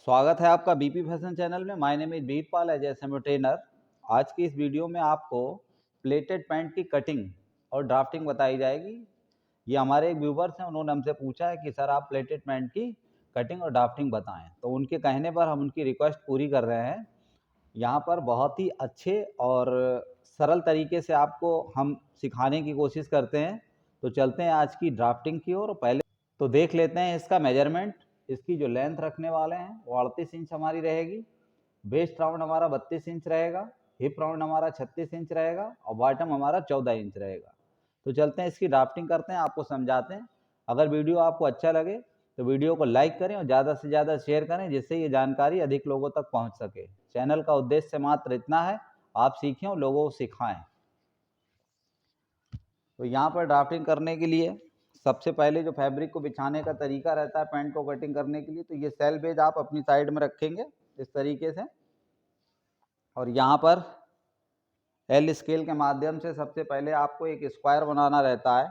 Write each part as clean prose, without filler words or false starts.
स्वागत है आपका बीपी फैशन चैनल में। My name is Veerpal as a trainer. आज की इस वीडियो में आपको प्लेटेड पैंट की कटिंग और ड्राफ्टिंग बताई जाएगी। ये हमारे एक व्यूवर्स हैं, उन्होंने हमसे पूछा है कि सर आप प्लेटेड पैंट की कटिंग और ड्राफ्टिंग बताएं, तो उनके कहने पर हम उनकी रिक्वेस्ट पूरी कर रहे हैं। यहाँ पर बहुत ही अच्छे और सरल तरीके से आपको हम सिखाने की कोशिश करते हैं। तो चलते हैं आज की ड्राफ्टिंग की ओर। पहले तो देख लेते हैं इसका मेजरमेंट। इसकी जो लेंथ रखने वाले हैं वो 38 इंच हमारी रहेगी। वेस्ट राउंड हमारा 32 इंच रहेगा। हिप राउंड हमारा 36 इंच रहेगा और बॉटम हमारा 14 इंच रहेगा। तो चलते हैं इसकी ड्राफ्टिंग करते हैं, आपको समझाते हैं। अगर वीडियो आपको अच्छा लगे तो वीडियो को लाइक करें और ज़्यादा से ज़्यादा शेयर करें, जिससे ये जानकारी अधिक लोगों तक पहुंच सके। चैनल का उद्देश्य मात्र इतना है, आप सीखें और लोगों को सिखाएं। तो यहाँ पर ड्राफ्टिंग करने के लिए सबसे पहले जो फैब्रिक को बिछाने का तरीका रहता है पैंट को कटिंग करने के लिए, तो ये सेल बेज आप अपनी साइड में रखेंगे इस तरीके से। और यहाँ पर एल स्केल के माध्यम से सबसे पहले आपको एक स्क्वायर बनाना रहता है।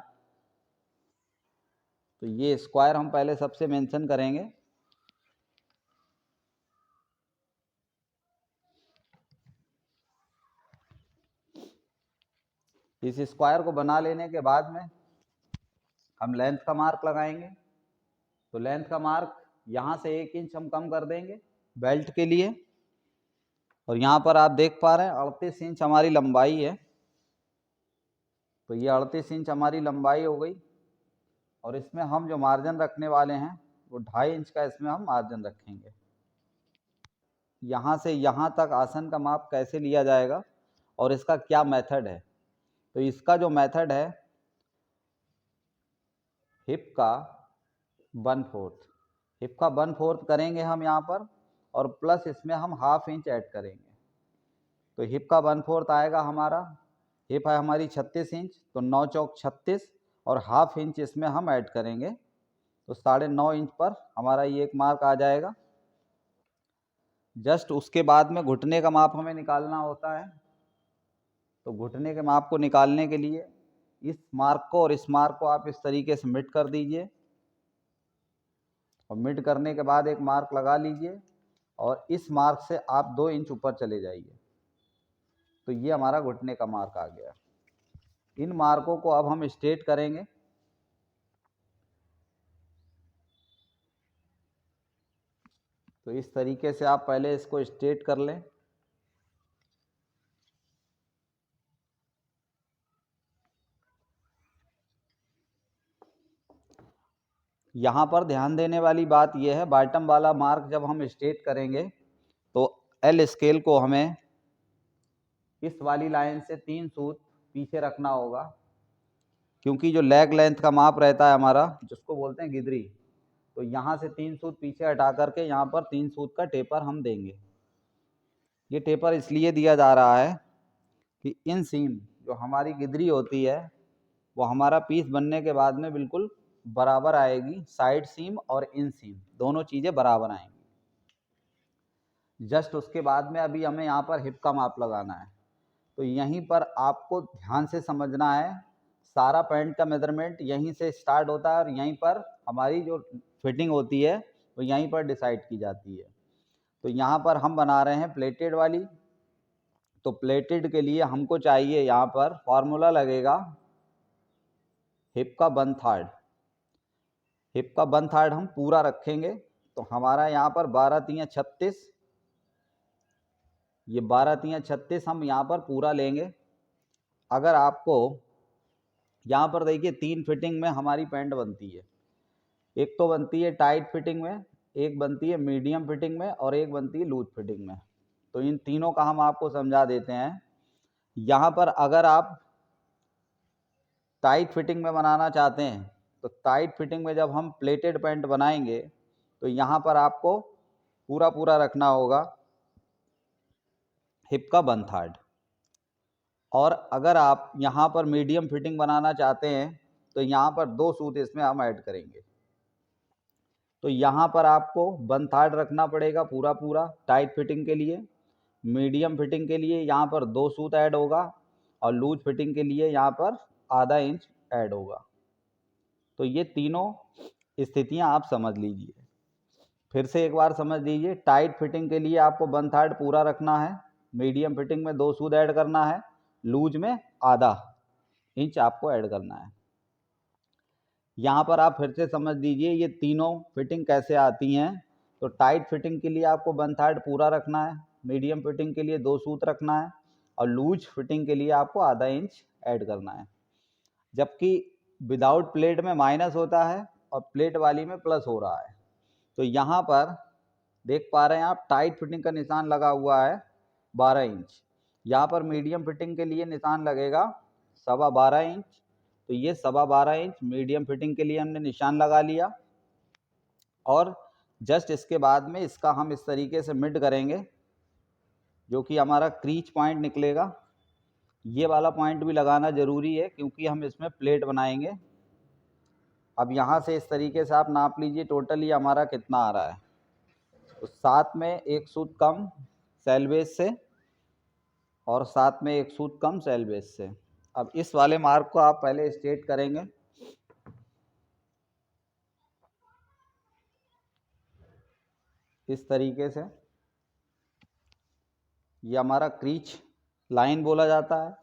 तो ये स्क्वायर हम पहले सबसे मेंशन करेंगे। इस स्क्वायर को बना लेने के बाद में हम लेंथ का मार्क लगाएंगे। तो लेंथ का मार्क यहाँ से 1 इंच हम कम कर देंगे बेल्ट के लिए। और यहाँ पर आप देख पा रहे हैं 38 इंच हमारी लंबाई है। तो ये 38 इंच हमारी लंबाई हो गई। और इसमें हम जो मार्जिन रखने वाले हैं वो 2.5 इंच का इसमें हम मार्जिन रखेंगे। यहाँ से यहाँ तक आसन का माप कैसे लिया जाएगा और इसका क्या मेथड है, तो इसका जो मेथड है हिप का 1/4। हिप का 1/4 करेंगे हम यहाँ पर, और प्लस इसमें हम 1/2 इंच ऐड करेंगे। तो हिप का 1/4 आएगा हमारा, हिप है हमारी 36 इंच, तो 9 चौक 36 और 1/2 इंच इसमें हम ऐड करेंगे। तो 9.5 इंच पर हमारा ये एक मार्क आ जाएगा। जस्ट उसके बाद में घुटने का माप हमें निकालना होता है। तो घुटने के माप को निकालने के लिए इस मार्क को और इस मार्क को आप इस तरीके से मिट कर दीजिए। और मिट करने के बाद एक मार्क लगा लीजिए और इस मार्क से आप 2 इंच ऊपर चले जाइए। तो ये हमारा घुटने का मार्क आ गया। इन मार्कों को अब हम स्ट्रेट करेंगे। तो इस तरीके से आप पहले इसको स्ट्रेट कर लें। यहाँ पर ध्यान देने वाली बात यह है, बॉटम वाला मार्क जब हम स्ट्रेट करेंगे तो एल स्केल को हमें इस वाली लाइन से 3 सूत पीछे रखना होगा, क्योंकि जो लेग लेंथ का माप रहता है हमारा, जिसको बोलते हैं गिदरी, तो यहाँ से 3 सूत पीछे हटा करके यहाँ पर 3 सूत का टेपर हम देंगे। ये टेपर इसलिए दिया जा रहा है कि इन सीम जो हमारी गिदरी होती है वो हमारा पीस बनने के बाद में बिल्कुल बराबर आएगी। साइड सीम और इन सीम दोनों चीज़ें बराबर आएंगी। जस्ट उसके बाद में अभी हमें यहाँ पर हिप का माप लगाना है। तो यहीं पर आपको ध्यान से समझना है, सारा पैंट का मेजरमेंट यहीं से स्टार्ट होता है और यहीं पर हमारी जो फिटिंग होती है वो यहीं पर डिसाइड की जाती है। तो यहाँ पर हम बना रहे हैं प्लेटेड वाली। तो प्लेटेड के लिए हमको चाहिए, यहाँ पर फॉर्मूला लगेगा हिप का 1/3। हिप का 1/3 हम पूरा रखेंगे। तो हमारा यहाँ पर 12 तियाँ 36, ये 12 तियाँ 36 हम यहाँ पर पूरा लेंगे। अगर आपको यहाँ पर देखिए 3 फिटिंग में हमारी पैंट बनती है। एक तो बनती है टाइट फिटिंग में, एक बनती है मीडियम फिटिंग में और एक बनती है लूज फिटिंग में। तो इन तीनों का हम आपको समझा देते हैं। यहाँ पर अगर आप टाइट फिटिंग में बनाना चाहते हैं तो टाइट फिटिंग में जब हम प्लेटेड पैंट बनाएंगे तो यहाँ पर आपको पूरा पूरा रखना होगा हिप का 1/3। और अगर आप यहाँ पर मीडियम फिटिंग बनाना चाहते हैं तो यहाँ पर 2 सूत इसमें हम ऐड करेंगे। तो यहाँ पर आपको 1/3 रखना पड़ेगा पूरा पूरा टाइट फिटिंग के लिए। मीडियम फिटिंग के लिए यहाँ पर 2 सूत ऐड होगा और लूज फिटिंग के लिए यहाँ पर आधा इंच ऐड होगा। तो ये तीनों स्थितियाँ आप समझ लीजिए। फिर से एक बार समझ लीजिए, टाइट फिटिंग के लिए आपको 1/3 पूरा रखना है, मीडियम फिटिंग में 2 सूत ऐड करना है, लूज में आधा इंच आपको ऐड करना है। यहाँ पर आप फिर से समझ लीजिए ये तीनों फिटिंग कैसे आती हैं। तो टाइट फिटिंग के लिए आपको 1/3 पूरा रखना है, मीडियम फिटिंग के लिए 2 सूत रखना है और लूज फिटिंग के लिए आपको आधा इंच ऐड करना है। जबकि विदाउट प्लेट में माइनस होता है और प्लेट वाली में प्लस हो रहा है। तो यहाँ पर देख पा रहे हैं आप, टाइट फिटिंग का निशान लगा हुआ है 12 इंच। यहाँ पर मीडियम फिटिंग के लिए निशान लगेगा 12.25 इंच। तो ये 12.25 इंच मीडियम फिटिंग के लिए हमने निशान लगा लिया। और जस्ट इसके बाद में इसका हम इस तरीके से मिड करेंगे, जो कि हमारा क्रीच पॉइंट निकलेगा। ये वाला पॉइंट भी लगाना ज़रूरी है क्योंकि हम इसमें प्लेट बनाएंगे। अब यहाँ से इस तरीके से आप नाप लीजिए टोटल ये हमारा कितना आ रहा है। तो साथ में एक सूत कम सेलवेज से और साथ में एक सूत कम सेलवेज से। अब इस वाले मार्क को आप पहले स्ट्रेट करेंगे। इस तरीके से ये हमारा क्रीच लाइन बोला जाता है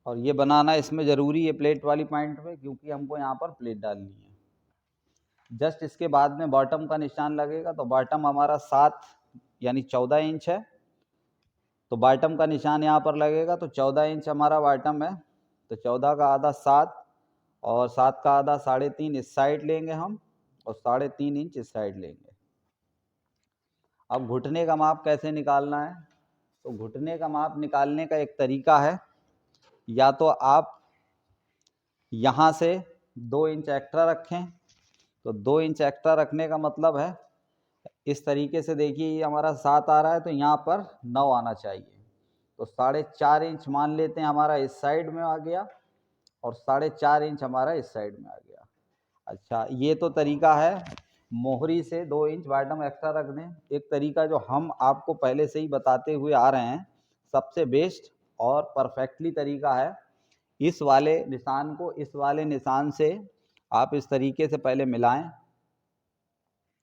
और ये बनाना इसमें ज़रूरी है प्लेट वाली पॉइंट में, क्योंकि हमको यहाँ पर प्लेट डालनी है। जस्ट इसके बाद में बॉटम का निशान लगेगा। तो बॉटम हमारा 7 यानी 14 इंच है। तो बॉटम का निशान यहाँ पर लगेगा। तो 14 इंच हमारा बॉटम है। तो 14 का आधा 7 और 7 का आधा 3.5 इस साइड लेंगे हम और 3.5 इंच इस साइड लेंगे। अब घुटने का माप कैसे निकालना है? तो घुटने का माप निकालने का एक तरीका है, या तो आप यहाँ से 2 इंच एक्स्ट्रा रखें। तो 2 इंच एक्स्ट्रा रखने का मतलब है इस तरीके से, देखिए ये हमारा 7 आ रहा है तो यहाँ पर 9 आना चाहिए। तो 4.5 इंच मान लेते हैं हमारा इस साइड में आ गया और 4.5 इंच हमारा इस साइड में आ गया। अच्छा, ये तो तरीका है मोहरी से 2 इंच बॉटम एक्स्ट्रा रख दें। एक तरीका जो हम आपको पहले से ही बताते हुए आ रहे हैं, सबसे बेस्ट और परफेक्टली तरीका है, इस वाले निशान को इस वाले निशान से आप इस तरीके से पहले मिलाएं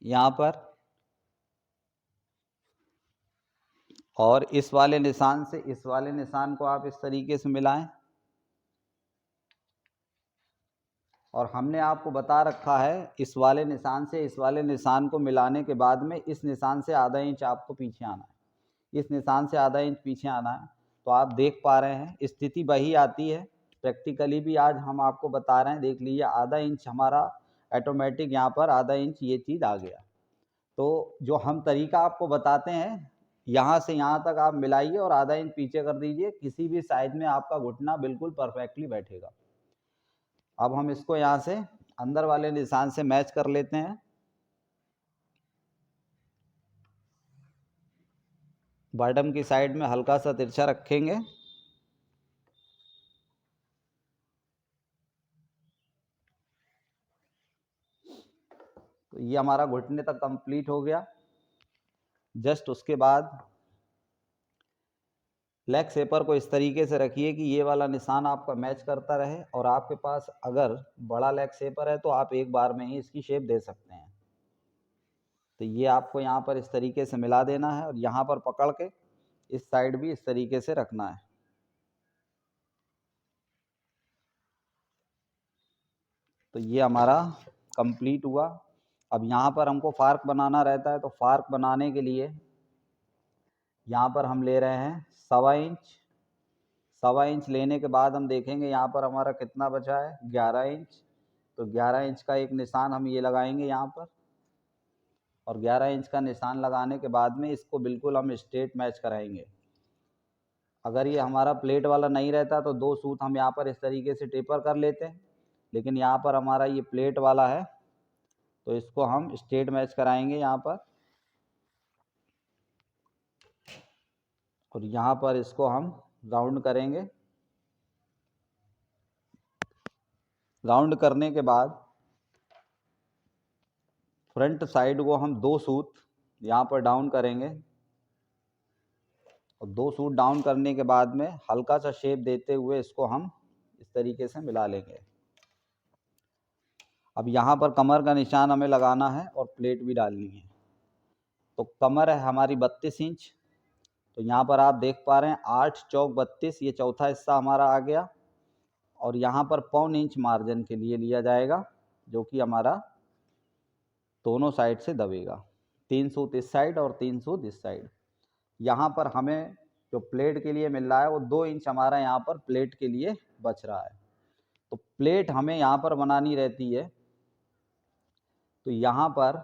यहाँ पर, और इस वाले निशान से इस वाले निशान को आप इस तरीके से मिलाएं। और हमने आपको बता रखा है इस वाले निशान से इस वाले निशान को मिलाने के बाद में इस निशान से आधा इंच आपको पीछे आना है, इस निशान से आधा इंच पीछे आना है। तो आप देख पा रहे हैं स्थिति वही आती है, प्रैक्टिकली भी आज हम आपको बता रहे हैं। देख लीजिए आधा इंच हमारा ऑटोमेटिक यहाँ पर आधा इंच ये चीज़ आ गया। तो जो हम तरीका आपको बताते हैं, यहाँ से यहाँ तक आप मिलाइए और आधा इंच पीछे कर दीजिए, किसी भी साइज में आपका घुटना बिल्कुल परफेक्टली बैठेगा। अब हम इसको यहाँ से अंदर वाले निशान से मैच कर लेते हैं। बॉटम की साइड में हल्का सा तिरछा रखेंगे। तो ये हमारा घुटने तक कंप्लीट हो गया। जस्ट उसके बाद लेग शेपर को इस तरीके से रखिए कि ये वाला निशान आपका मैच करता रहे, और आपके पास अगर बड़ा लेग शेपर है तो आप एक बार में ही इसकी शेप दे सकते हैं। तो ये आपको यहाँ पर इस तरीके से मिला देना है और यहाँ पर पकड़ के इस साइड भी इस तरीके से रखना है। तो ये हमारा कंप्लीट हुआ। अब यहाँ पर हमको फार्क बनाना रहता है। तो फार्क बनाने के लिए यहाँ पर हम ले रहे हैं 1.25 इंच। 1.25 इंच लेने के बाद हम देखेंगे यहाँ पर हमारा कितना बचा है, 11 इंच। तो 11 इंच का एक निशान हम ये लगाएंगे यहाँ पर, और 11 इंच का निशान लगाने के बाद में इसको बिल्कुल हम स्ट्रेट मैच कराएंगे। अगर ये हमारा प्लेट वाला नहीं रहता तो 2 सूत हम यहाँ पर इस तरीके से टेपर कर लेते हैं, लेकिन यहाँ पर हमारा ये प्लेट वाला है तो इसको हम स्ट्रेट मैच कराएंगे यहाँ पर। और यहाँ पर इसको हम राउंड करेंगे। राउंड करने के बाद फ्रंट साइड को हम 2 सूत यहाँ पर डाउन करेंगे, और 2 सूत डाउन करने के बाद में हल्का सा शेप देते हुए इसको हम इस तरीके से मिला लेंगे। अब यहाँ पर कमर का निशान हमें लगाना है और प्लेट भी डालनी है। तो कमर है हमारी 32 इंच, तो यहाँ पर आप देख पा रहे हैं 8 चौक 32, ये चौथा हिस्सा हमारा आ गया। और यहाँ पर 1.25 इंच मार्जिन के लिए लिया जाएगा, जो कि हमारा दोनों साइड से दबेगा, 3 सूत इस साइड और 3 सूत इस साइड। यहाँ पर हमें जो प्लेट के लिए मिल रहा है वो 2 इंच हमारा यहाँ पर प्लेट के लिए बच रहा है। तो प्लेट हमें यहाँ पर बनानी रहती है, तो यहाँ पर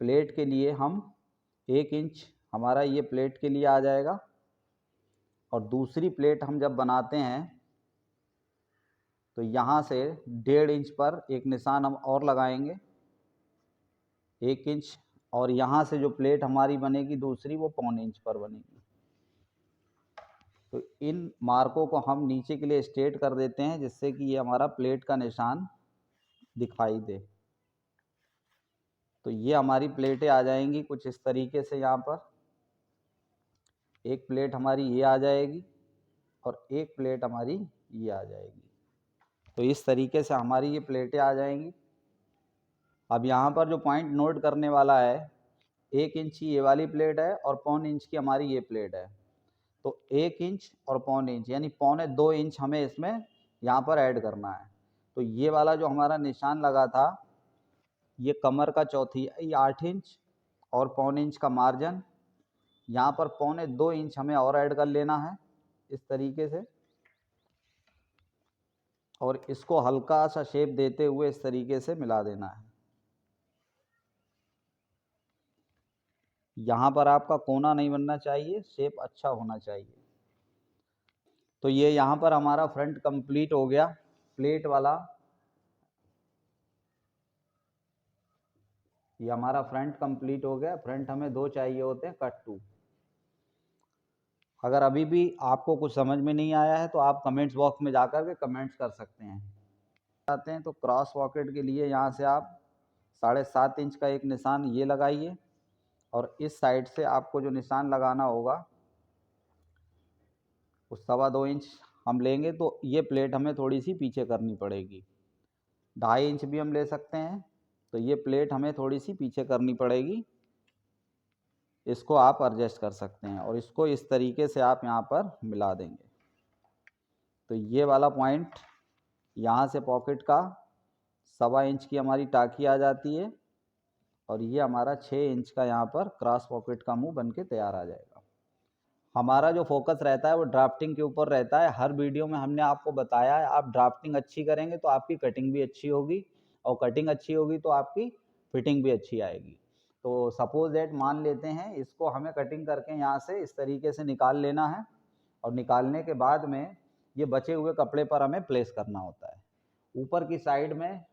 प्लेट के लिए हम 1 इंच हमारा ये प्लेट के लिए आ जाएगा। और दूसरी प्लेट हम जब बनाते हैं तो यहाँ से 1.5 इंच पर एक निशान हम और लगाएंगे, 1 इंच। और यहाँ से जो प्लेट हमारी बनेगी दूसरी, वो 1.25 इंच पर बनेगी। तो इन मार्कों को हम नीचे के लिए स्ट्रेट कर देते हैं, जिससे कि ये हमारा प्लेट का निशान दिखाई दे। तो ये हमारी प्लेटें आ जाएंगी कुछ इस तरीके से। यहाँ पर एक प्लेट हमारी ये आ जाएगी और एक प्लेट हमारी ये आ जाएगी। तो इस तरीके से हमारी ये प्लेटें आ जाएंगी। अब यहाँ पर जो पॉइंट नोट करने वाला है, 1 इंच की ये वाली प्लेट है और 1.25 इंच की हमारी ये प्लेट है। तो 1 इंच और 1.25 इंच यानी 1.25-2 इंच हमें इसमें यहाँ पर ऐड करना है। तो ये वाला जो हमारा निशान लगा था, ये कमर का चौथी 8 इंच और 1.25 इंच का मार्जिन, यहाँ पर 1.25-2 इंच हमें और ऐड कर लेना है इस तरीके से। और इसको हल्का सा शेप देते हुए इस तरीके से मिला देना है। यहाँ पर आपका कोना नहीं बनना चाहिए, शेप अच्छा होना चाहिए। तो ये यहाँ पर हमारा फ्रंट कंप्लीट हो गया प्लेट वाला। ये हमारा फ्रंट कंप्लीट हो गया। फ्रंट हमें 2 चाहिए होते हैं, कट 2। अगर अभी भी आपको कुछ समझ में नहीं आया है तो आप कमेंट्स बॉक्स में जाकर के कमेंट्स कर सकते हैं। आते हैं तो क्रॉस पॉकेट के लिए यहाँ से आप 7.5 इंच का एक निशान ये लगाइए और इस साइड से आपको जो निशान लगाना होगा वो 2.25 इंच हम लेंगे। तो ये प्लेट हमें थोड़ी सी पीछे करनी पड़ेगी। 2.5 इंच भी हम ले सकते हैं। तो ये प्लेट हमें थोड़ी सी पीछे करनी पड़ेगी, इसको आप एडजस्ट कर सकते हैं। और इसको इस तरीके से आप यहाँ पर मिला देंगे। तो ये वाला पॉइंट यहाँ से पॉकेट का 2.25 इंच की हमारी टाकी आ जाती है और ये हमारा 6 इंच का यहाँ पर क्रॉस पॉकेट का मुंह बन के तैयार आ जाएगा। हमारा जो फोकस रहता है वो ड्राफ्टिंग के ऊपर रहता है। हर वीडियो में हमने आपको बताया है, आप ड्राफ्टिंग अच्छी करेंगे तो आपकी कटिंग भी अच्छी होगी, और कटिंग अच्छी होगी तो आपकी फिटिंग भी अच्छी आएगी। तो सपोज दैट मान लेते हैं, इसको हमें कटिंग करके यहाँ से इस तरीके से निकाल लेना है। और निकालने के बाद में ये बचे हुए कपड़े पर हमें प्लेस करना होता है। ऊपर की साइड में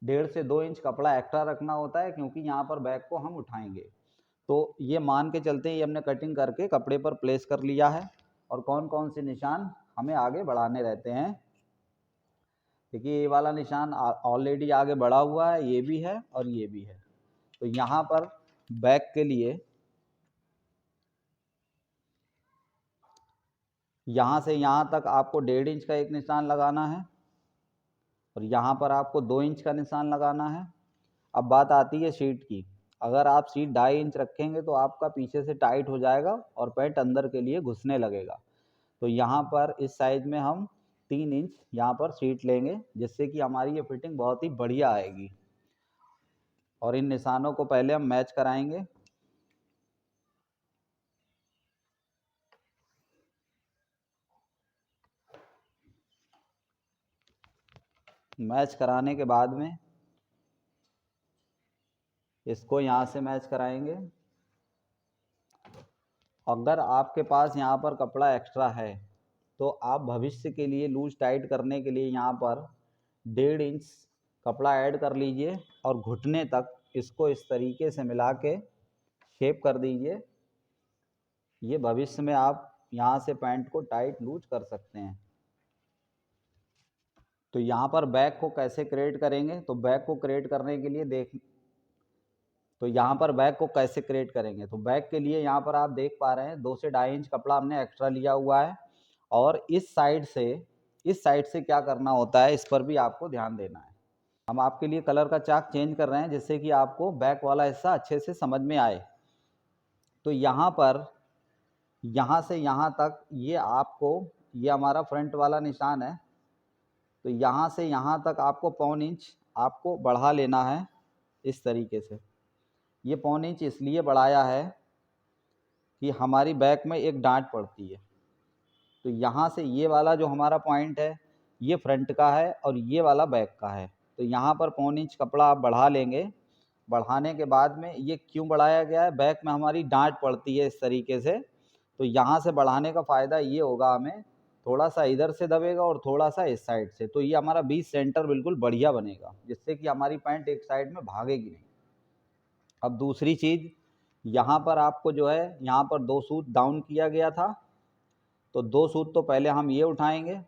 1.5 से 2 इंच कपड़ा एक्स्ट्रा रखना होता है, क्योंकि यहाँ पर बैग को हम उठाएंगे। तो ये मान के चलते ही हमने कटिंग करके कपड़े पर प्लेस कर लिया है। और कौन कौन से निशान हमें आगे बढ़ाने रहते हैं, देखिए ये वाला निशान ऑलरेडी आगे बढ़ा हुआ है, ये भी है और ये भी है। तो यहाँ पर बैक के लिए यहाँ से यहाँ तक आपको 1.5 इंच का एक निशान लगाना है और यहाँ पर आपको 2 इंच का निशान लगाना है। अब बात आती है सीट की। अगर आप सीट 2.5 इंच रखेंगे तो आपका पीछे से टाइट हो जाएगा और पैंट अंदर के लिए घुसने लगेगा। तो यहाँ पर इस साइज में हम 3 इंच यहाँ पर सीट लेंगे, जिससे कि हमारी ये फिटिंग बहुत ही बढ़िया आएगी। और इन निशानों को पहले हम मैच कराएंगे। मैच कराने के बाद में इसको यहाँ से मैच कराएंगे। अगर आपके पास यहाँ पर कपड़ा एक्स्ट्रा है तो आप भविष्य के लिए लूज टाइट करने के लिए यहाँ पर 1.5 इंच कपड़ा ऐड कर लीजिए और घुटने तक इसको इस तरीके से मिला के शेप कर दीजिए। ये भविष्य में आप यहाँ से पैंट को टाइट लूज कर सकते हैं। तो यहाँ पर बैक को कैसे क्रिएट करेंगे, तो बैक को क्रिएट करने के लिए तो यहाँ पर बैक को कैसे क्रिएट करेंगे, तो बैक के लिए यहाँ पर आप देख पा रहे हैं 2 से 2.5 इंच कपड़ा हमने एक्स्ट्रा लिया हुआ है। और इस साइड से क्या करना होता है, इस पर भी आपको ध्यान देना है। हम आपके लिए कलर का चाक चेंज कर रहे हैं जिससे कि आपको बैक वाला हिस्सा अच्छे से समझ में आए। तो यहाँ पर यहाँ से यहाँ तक ये हमारा फ्रंट वाला निशान है। तो यहाँ से यहाँ तक आपको पौन इंच आपको बढ़ा लेना है इस तरीके से। ये पौन इंच इसलिए बढ़ाया है कि हमारी बैक में एक डांट पड़ती है। तो यहाँ से ये वाला जो हमारा पॉइंट है ये फ्रंट का है और ये वाला बैक का है। तो यहाँ पर पौन इंच कपड़ा आप बढ़ा लेंगे। बढ़ाने के बाद में ये क्यों बढ़ाया गया है, बैक में हमारी डांट पड़ती है इस तरीके से। तो यहाँ से बढ़ाने का फ़ायदा ये होगा, हमें थोड़ा सा इधर से दबेगा और थोड़ा सा इस साइड से। तो ये हमारा बीच सेंटर बिल्कुल बढ़िया बनेगा जिससे कि हमारी पैंट एक साइड में भागेगी नहीं। अब दूसरी चीज़, यहाँ पर आपको जो है यहाँ पर 2 सूत डाउन किया गया था। तो 2 सूत तो पहले हम ये उठाएंगे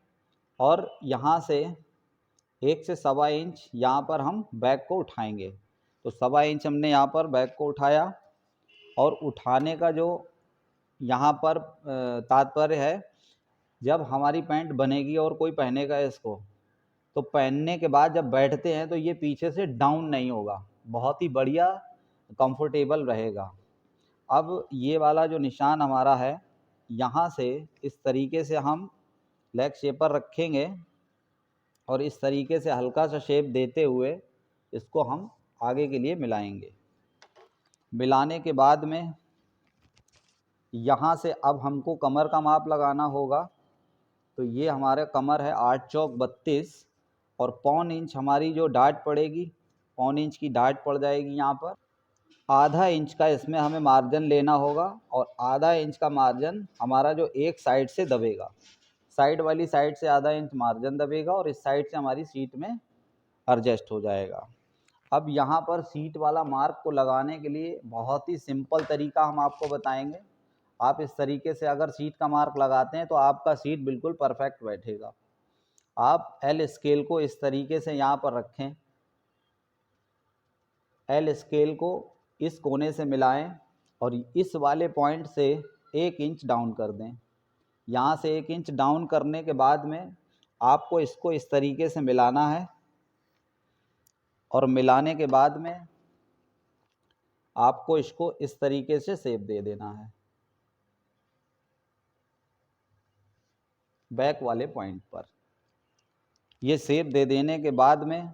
और यहाँ से 1 से सवा इंच यहाँ पर हम बैक को उठाएंगे। तो सवा इंच हमने यहाँ पर बैक को उठाया और उठाने का जो यहाँ पर तात्पर्य है, जब हमारी पैंट बनेगी और कोई पहनेगा इसको, तो पहनने के बाद जब बैठते हैं तो ये पीछे से डाउन नहीं होगा, बहुत ही बढ़िया कंफर्टेबल रहेगा। अब ये वाला जो निशान हमारा है, यहाँ से इस तरीके से हम लेग शेपर रखेंगे और इस तरीके से हल्का सा शेप देते हुए इसको हम आगे के लिए मिलाएंगे। मिलाने के बाद में यहाँ से अब हमको कमर का माप लगाना होगा। तो ये हमारे कमर है 8 चौक 32 और पौन इंच हमारी जो डाट पड़ेगी, पौन इंच की डाट पड़ जाएगी यहाँ पर। आधा इंच का इसमें हमें मार्जिन लेना होगा और आधा इंच का मार्जिन हमारा जो एक साइड से दबेगा, साइड वाली साइड से आधा इंच मार्जिन दबेगा और इस साइड से हमारी सीट में एडजस्ट हो जाएगा। अब यहाँ पर सीट वाला मार्क को लगाने के लिए बहुत ही सिंपल तरीका हम आपको बताएंगे। आप इस तरीके से अगर सीट का मार्क लगाते हैं तो आपका सीट बिल्कुल परफेक्ट बैठेगा। आप एल स्केल को इस तरीके से यहाँ पर रखें, एल स्केल को इस कोने से मिलाएं और इस वाले पॉइंट से 1 इंच डाउन कर दें। यहाँ से 1 इंच डाउन करने के बाद में आपको इसको इस तरीके से मिलाना है और मिलाने के बाद में आपको इसको इस तरीके से शेप दे देना है बैक वाले पॉइंट पर। ये शेप दे देने के बाद में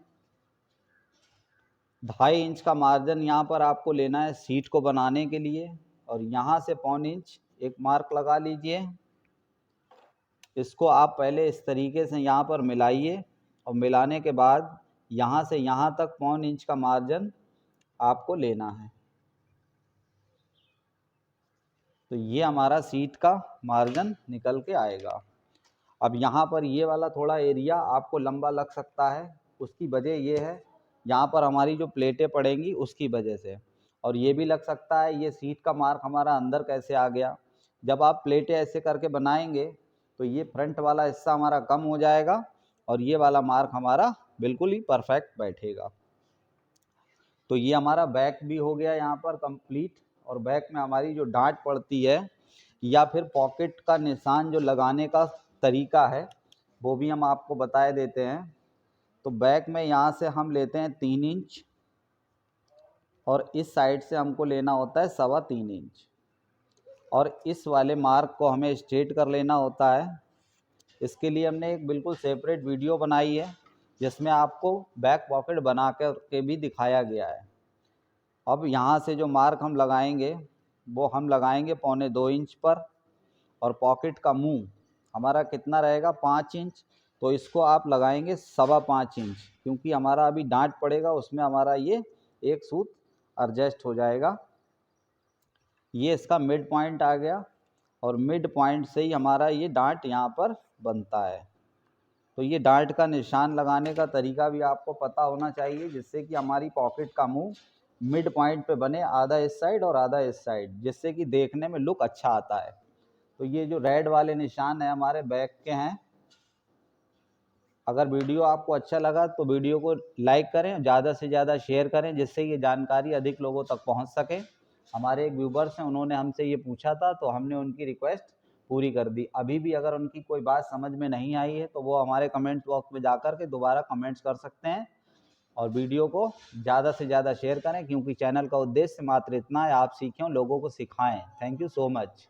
2.5 इंच का मार्जिन यहाँ पर आपको लेना है सीट को बनाने के लिए और यहाँ से पौन इंच एक मार्क लगा लीजिए। इसको आप पहले इस तरीके से यहाँ पर मिलाइए और मिलाने के बाद यहाँ से यहाँ तक पौन इंच का मार्जिन आपको लेना है। तो ये हमारा सीट का मार्जिन निकल के आएगा। अब यहाँ पर ये वाला थोड़ा एरिया आपको लंबा लग सकता है, उसकी वजह ये है यहाँ पर हमारी जो प्लेटें पड़ेंगी उसकी वजह से। और ये भी लग सकता है ये सीट का मार्क हमारा अंदर कैसे आ गया। जब आप प्लेटें ऐसे करके बनाएंगे तो ये फ्रंट वाला हिस्सा हमारा कम हो जाएगा और ये वाला मार्क हमारा बिल्कुल ही परफेक्ट बैठेगा। तो ये हमारा बैक भी हो गया यहाँ पर कंप्लीट। और बैक में हमारी जो डांट पड़ती है या फिर पॉकेट का निशान जो लगाने का तरीका है वो भी हम आपको बता देते हैं। तो बैक में यहाँ से हम लेते हैं 3 इंच और इस साइड से हमको लेना होता है 3.25 इंच और इस वाले मार्क को हमें स्ट्रेट कर लेना होता है। इसके लिए हमने एक बिल्कुल सेपरेट वीडियो बनाई है जिसमें आपको बैक पॉकेट बना के भी दिखाया गया है। अब यहाँ से जो मार्क हम लगाएंगे वो हम लगाएंगे 1.25 इंच पर और पॉकेट का मुंह हमारा कितना रहेगा 5 इंच। तो इसको आप लगाएंगे 5.25 इंच क्योंकि हमारा अभी डांट पड़ेगा उसमें हमारा ये एक सूत एडजस्ट हो जाएगा। ये इसका मिड पॉइंट आ गया और मिड पॉइंट से ही हमारा ये डांट यहाँ पर बनता है। तो ये डांट का निशान लगाने का तरीका भी आपको पता होना चाहिए जिससे कि हमारी पॉकेट का मुंह मिड पॉइंट पे बने, आधा इस साइड और आधा इस साइड, जिससे कि देखने में लुक अच्छा आता है। तो ये जो रेड वाले निशान है हमारे बैक के हैं। अगर वीडियो आपको अच्छा लगा तो वीडियो को लाइक करें, ज़्यादा से ज़्यादा शेयर करें जिससे ये जानकारी अधिक लोगों तक पहुंच सके। हमारे एक व्यूवर्स हैं, उन्होंने हमसे ये पूछा था तो हमने उनकी रिक्वेस्ट पूरी कर दी। अभी भी अगर उनकी कोई बात समझ में नहीं आई है तो वो हमारे कमेंट्स बॉक्स में जाकर के दोबारा कमेंट्स कर सकते हैं। और वीडियो को ज़्यादा से ज़्यादा शेयर करें, क्योंकि चैनल का उद्देश्य मात्र इतना है, आप सीखें और लोगों को सिखाएं। Thank you so much.